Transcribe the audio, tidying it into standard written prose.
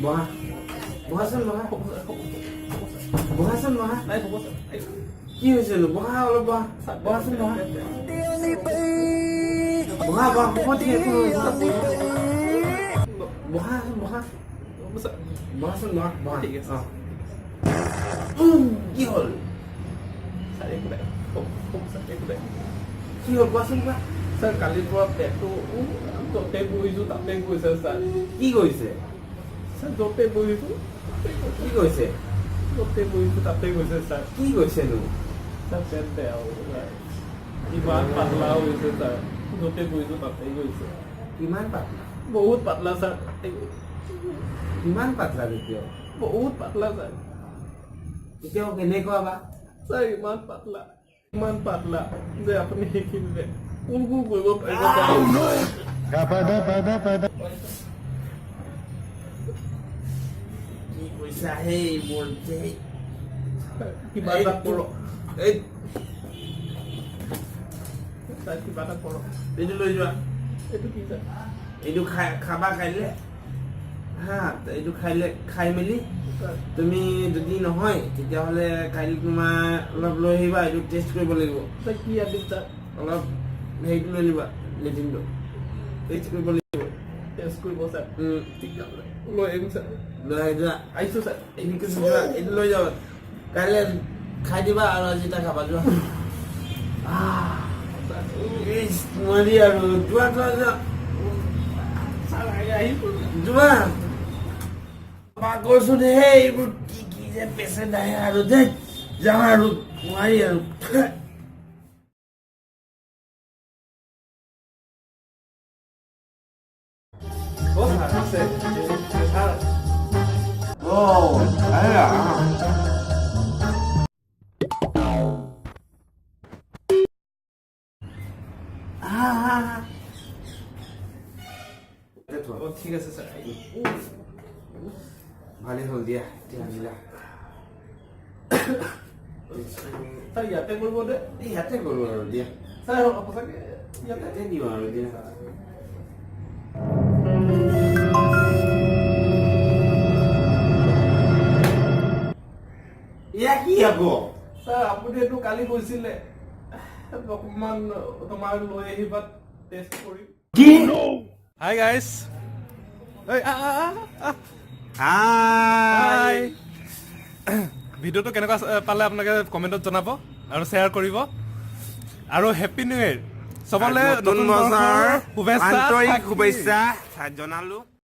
বহা বহাচোন বহা বহাচোন বহা নাই হ'ব ছাৰ কি হৈছেনো বহা অলপ বহা বহাচোন বহা বহা বহা হ'ব ঠিক একো বহাচোন বহা বহাচোন বহা বহা ঠিক আছে। কি হ'ল ছাৰ একো নাই হ'ব ছাৰ একো নাই কি হ'ল কোৱাচোন কোৱা ছাৰ কালিৰ পৰা পেটটো য'তে বহিছোঁ তাতে গৈছে ছাৰ কি কৰিছে ছাৰ য'তে বহিছোঁ কি কৰিছে য'তে বহিছোঁ তাতে গৈছে ছাৰ কি কৰিছেনো ছাৰ পেট বেয়া হ'ব ছাৰ ইমান পাতলা হৈছে ছাৰ য'তে বহিছোঁ তাতে গৈছে কিমান পাতলা বহুত পাতলা ছাৰ কিমান পাতলা তেতিয়াও বহুত পাতলা ছাৰ তেতিয়াও কেনেকুৱা বা ছাৰ ইমান পাতলা যে আপুনি সেইখিনিতে কোন কৰিব পাৰিব কি কৈছা সেই মোৰ যে কিবা এটা কৰক এই ছাৰ কিবা এটা কৰক এইটো লৈ যোৱা এইটো কি ছাৰ এইটো খাবা কাইলৈ হা এইটো খাই মেলি ছাৰ তুমি যদি নহয় তেতিয়াহ'লে কাইলৈ তোমাৰ অলপ লৈ আহিবা এইটো টেষ্ট কৰিব লাগিব ছাৰ কি আনিম ছাৰ অলপ হেৰিটো লৈ আহিবা লেট্ৰিনটো টেষ্ট কৰিব লাগিব টেষ্ট কৰিব ছাৰ ঠিক আছে লৈ আহিম ছাৰ লৈ আহি যোৱা আহিছোঁ ছাৰ এনেকৈ যোৱা এইটো লৈ যাবা কাইলৈ খাই দিবা আৰু আজি এটা খাবা যোৱা নোৱাৰি আৰু যোৱা যোৱা যোৱা ছাৰ আহিছোঁ যোৱা কৈছো দে এইবোৰ কি যে পেচেণ্ট আহে আৰু দে যাওঁ আৰু নোৱাৰি আৰু ঠিক আছে ছাৰ ভালেই হ'ল দিয়া এতিয়া আনিলা ছাৰ ইয়াতে কৰিব দে ইয়াতে কৰোঁ আৰু দিয়া ছাৰ সঁচাকৈ ইয়াতে ইয়াতে দিওঁ আৰু দিয়া ইয়া কি আকৌ ছাৰ আপুনি এইটো কালি কৈছিলে অকণমান তোমাৰ লৈ আহিবা টেষ্ট কৰিম কি হাই গাইজ হাই ভিডিঅ'টো কেনেকুৱা পালে আপোনালোকে কমেণ্টত জনাব আৰু শ্বেয়াৰ কৰিব আৰু হেপ্পী নিউ ইয়েৰ চবলে নতুন বছৰ শুভেচ্ছা আন্তৰিক থাকিল। শুভেচ্ছা জনালো